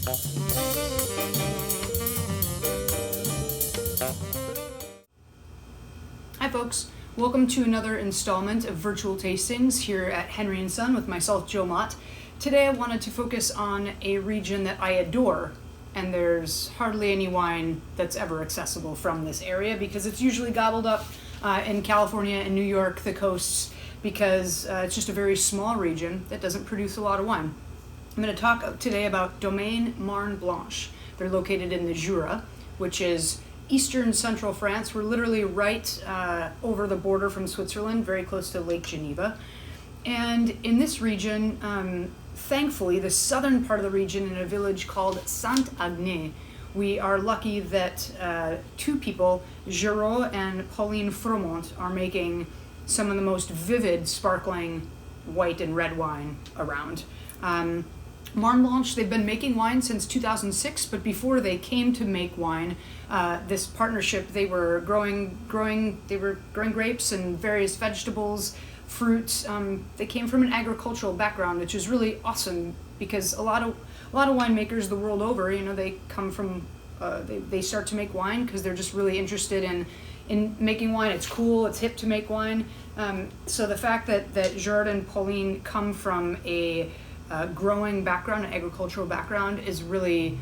Hi folks, welcome to another installment of Virtual Tastings here at Henry & Son with myself, Jill Mott. Today I wanted to focus on a region that I adore, and there's hardly any wine that's ever accessible from this area because it's usually gobbled up in California and New York, the coasts, because it's just a very small region that doesn't produce a lot of wine. I'm going to talk today about Domaine Marnes Blanches. They're located in the Jura, which is eastern central France. We're literally right over the border from Switzerland, very close to Lake Geneva. And in this region, thankfully, the southern part of the region in a village called Saint-Agné, we are lucky that two people, Geraud and Pauline Fromont, are making some of the most vivid, sparkling white and red wine around. Marnes Blanches, they've been making wine since 2006, but before they came to make wine, this partnership, they were growing grapes and various vegetables, fruits. They came from an agricultural background, which is really awesome because a lot of winemakers the world over, they come from they start to make wine because they're just really interested in making wine. It's cool, it's hip to make wine. So the fact that Geraud and Pauline come from a growing background, an agricultural background, is really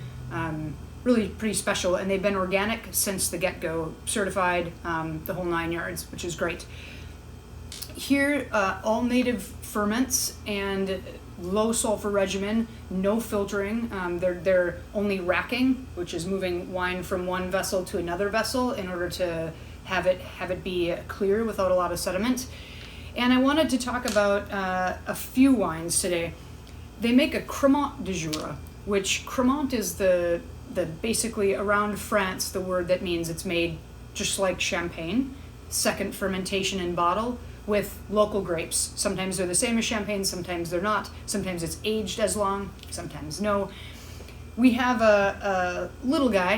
pretty special, and they've been organic since the get-go, certified, the whole 9 yards, which is great. Here, all native ferments and low sulfur regimen, no filtering. They're only racking, which is moving wine from one vessel to another vessel in order to have it be clear without a lot of sediment. And I wanted to talk about a few wines today. They make a Cremant de Jura, which Cremant is the basically around France, the word that means it's made just like champagne, second fermentation in bottle with local grapes. Sometimes they're the same as champagne, sometimes they're not. Sometimes it's aged as long, sometimes no. We have a little guy,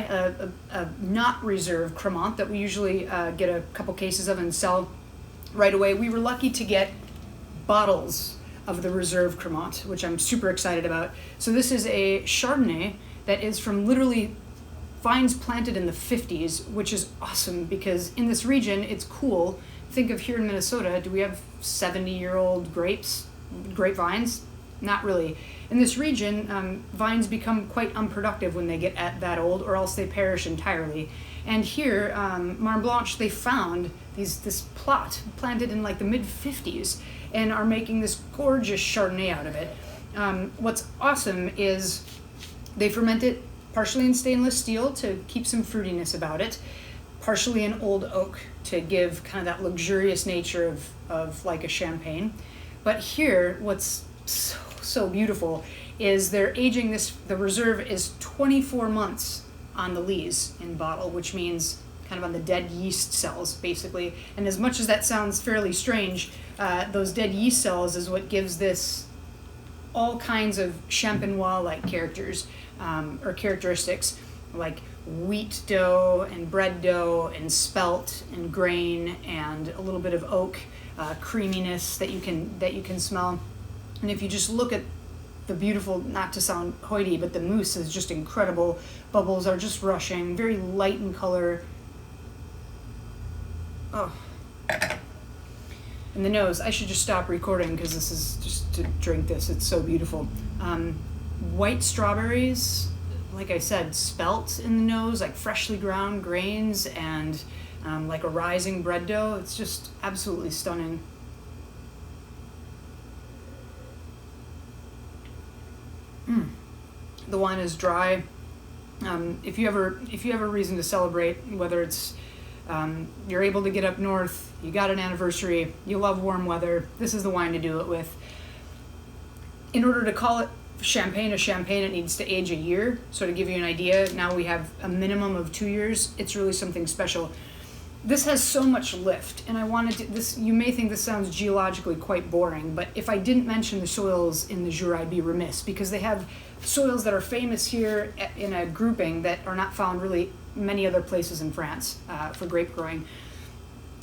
a not reserve Cremant that we usually get a couple cases of and sell right away. We were lucky to get bottles of the reserve Cremant, which I'm super excited about. So this is a Chardonnay that is from literally vines planted in the 50s, which is awesome because in this region it's cool. Think of here in Minnesota, do we have 70-year-old grapevines? Not really. In this region, vines become quite unproductive when they get that old, or else they perish entirely. And here, Marnes Blanches, they found this plot planted in like the mid-50s and are making this gorgeous Chardonnay out of it. What's awesome is they ferment it partially in stainless steel to keep some fruitiness about it, partially in old oak to give kind of that luxurious nature of like a champagne. But here, what's so beautiful is they're aging this, the reserve is 24 months on the lees in bottle, which means kind of on the dead yeast cells, basically. And as much as that sounds fairly strange, those dead yeast cells is what gives this all kinds of champenois-like characters, or characteristics, like wheat dough and bread dough and spelt and grain and a little bit of oak creaminess that you can smell. And if you just look at the beautiful, not to sound hoity, but the mousse is just incredible. Bubbles are just rushing, very light in color. Oh. And the nose, I should just stop recording because this is just to drink this. It's so beautiful. White strawberries, like I said, spelt in the nose, like freshly ground grains and like a rising bread dough. It's just absolutely stunning. The wine is dry. If you have a reason to celebrate, whether it's you're able to get up north, you got an anniversary, you love warm weather, this is the wine to do it with. In order to call it champagne a champagne, it needs to age a year. So to give you an idea, now we have a minimum of 2 years. It's really something special. This has so much lift, and I wanted to, this, you may think this sounds geologically quite boring, but if I didn't mention the soils in the Jura, I'd be remiss, because they have soils that are famous here in a grouping that are not found really many other places in France for grape growing.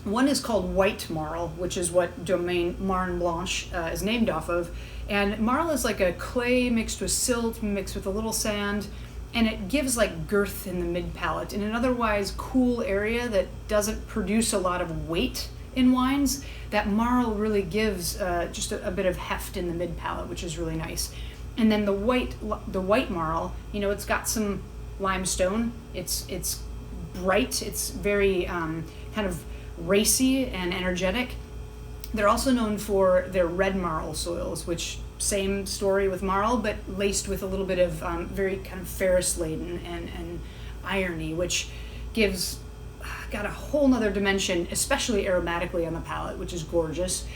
One is called white marl, which is what Domaine Marnes Blanches is named off of. And marl is like a clay mixed with silt, mixed with a little sand, and it gives like girth in the mid-palate. In an otherwise cool area that doesn't produce a lot of weight in wines, that marl really gives just a bit of heft in the mid-palate, which is really nice. And then the white marl, it's got some limestone. It's bright. It's very kind of racy and energetic. They're also known for their red marl soils, which same story with marl, but laced with a little bit of very kind of ferrous laden and irony, which gives got a whole nother dimension, especially aromatically on the palate, which is gorgeous.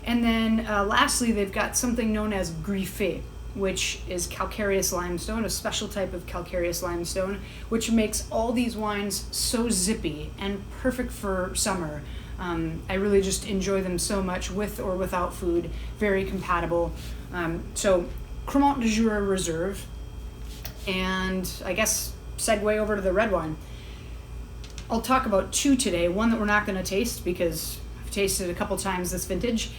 And then lastly, they've got something known as grape, which is calcareous limestone, a special type of calcareous limestone, which makes all these wines so zippy and perfect for summer. I really just enjoy them so much with or without food, very compatible. So Cremant de Jura Reserve, and I guess segue over to the red wine. I'll talk about two today, one that we're not going to taste because I've tasted a couple times this vintage.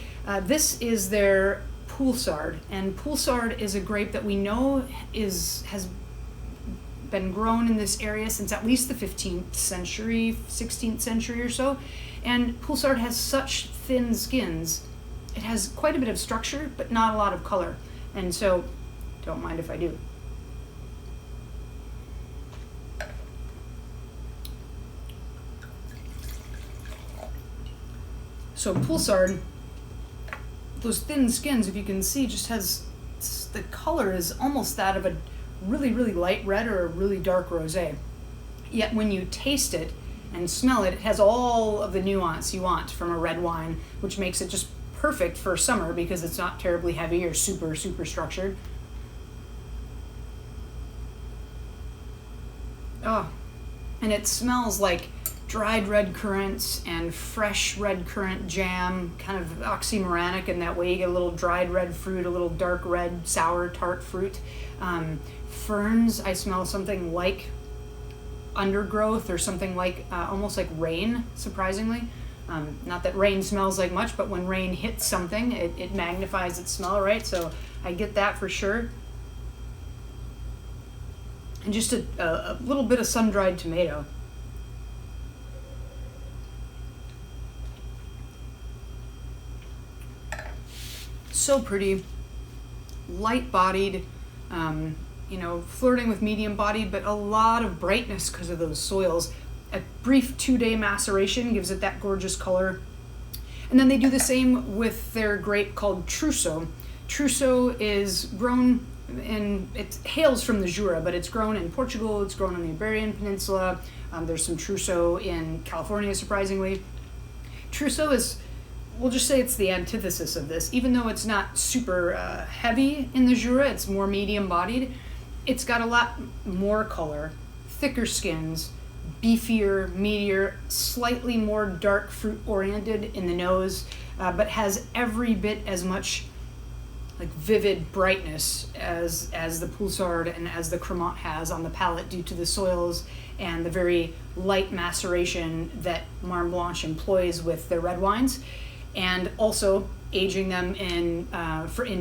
This is their Poulsard, and Poulsard is a grape that we know has been grown in this area since at least the 15th century, 16th century or so. And Poulsard has such thin skins. It has quite a bit of structure, but not a lot of color. And so, don't mind if I do. So Poulsard, those thin skins, if you can see, just has, the color is almost that of a really, really light red or a really dark rosé. Yet when you taste it and smell it, it has all of the nuance you want from a red wine, which makes it just perfect for summer because it's not terribly heavy or super, super structured. Oh, and it smells like dried red currants and fresh red currant jam, kind of oxymoronic in that way. You get a little dried red fruit, a little dark red, sour, tart fruit. Ferns, I smell something like undergrowth or something like, almost like rain, surprisingly. Not that rain smells like much, but when rain hits something, it magnifies its smell, right? So I get that for sure. And just a little bit of sun-dried tomato. So pretty, light-bodied, flirting with medium-bodied, but a lot of brightness because of those soils. A brief 2-day maceration gives it that gorgeous color. And then they do the same with their grape called Trousseau. Trousseau is grown it hails from the Jura, but it's grown in Portugal, it's grown on the Iberian Peninsula. There's some Trousseau in California, surprisingly. Trousseau is, we'll just say it's the antithesis of this. Even though it's not super heavy in the Jura, it's more medium-bodied. It's got a lot more color, thicker skins, beefier, meatier, slightly more dark fruit-oriented in the nose, but has every bit as much like vivid brightness as the Poulsard and as the Cremant has on the palate due to the soils and the very light maceration that Marnes Blanches employs with their red wines, and also aging them in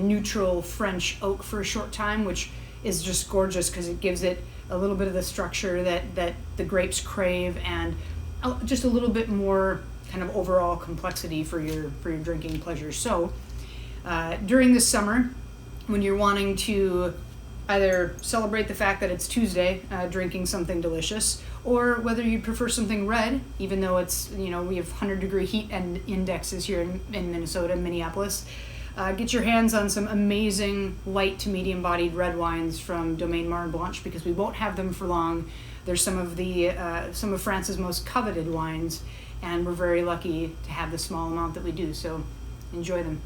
neutral French oak for a short time, which is just gorgeous because it gives it a little bit of the structure that the grapes crave and just a little bit more kind of overall complexity for your drinking pleasure. So during this summer, when you're wanting to either celebrate the fact that it's Tuesday, drinking something delicious, or whether you prefer something red, even though it's, we have 100-degree heat and indexes here in Minnesota, Minneapolis, get your hands on some amazing light to medium-bodied red wines from Domaine Marnes Blanches, because we won't have them for long. They're some of France's most coveted wines, and we're very lucky to have the small amount that we do. So enjoy them.